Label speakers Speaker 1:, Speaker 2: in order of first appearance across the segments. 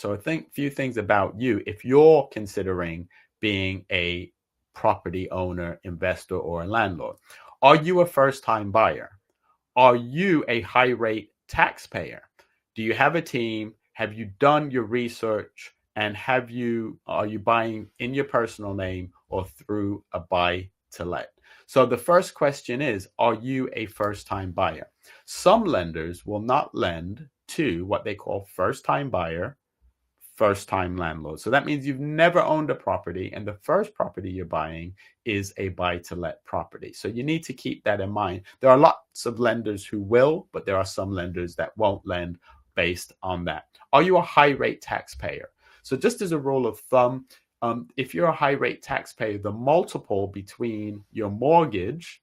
Speaker 1: So I think few things about you if you're considering being a property owner, investor, or a landlord. Are you a first-time buyer? Are you a high rate taxpayer? Do you have a team? Have you done your research? And are you buying in your personal name or through a buy to let? So the first question is, are you a first time buyer? Some lenders will not lend to what they call first time buyer, first time landlord. So that means you've never owned a property and the first property you're buying is a buy to let property. So you need to keep that in mind. There are lots of lenders who will, but there are some lenders that won't lend based on that. Are you a high rate taxpayer? So just as a rule of thumb, if you're a high rate taxpayer, the multiple between your mortgage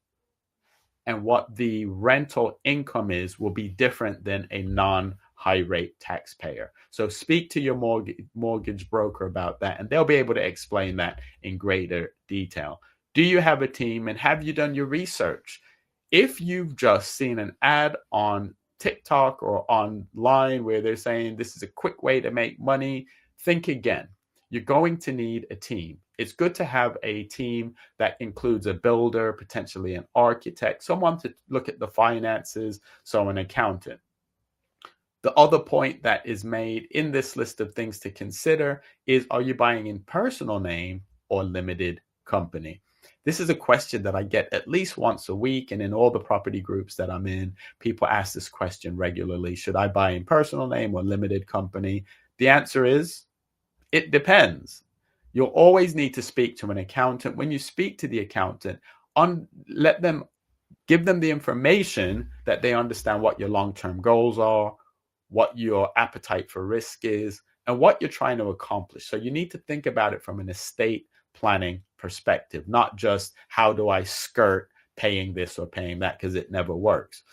Speaker 1: and what the rental income is will be different than a non-high rate taxpayer. So speak to your mortgage broker about that, and they'll be able to explain that in greater detail. Do you have a team, and have you done your research? If you've just seen an ad on TikTok or online where they're saying this is a quick way to make money, think again. You're going to need a team. It's good to have a team that includes a builder, potentially an architect, someone to look at the finances, so an accountant. The other point that is made in this list of things to consider is, are you buying in personal name or limited company? This is a question that I get at least once a week, and in all the property groups that I'm in, people ask this question regularly. Should I buy in personal name or limited company? The answer is, it depends. You'll always need to speak to an accountant. When you speak to the accountant, give them the information that they understand what your long-term goals are, what your appetite for risk is, and what you're trying to accomplish. So you need to think about it from an estate planning perspective, not just how do I skirt paying this or paying that, because it never works.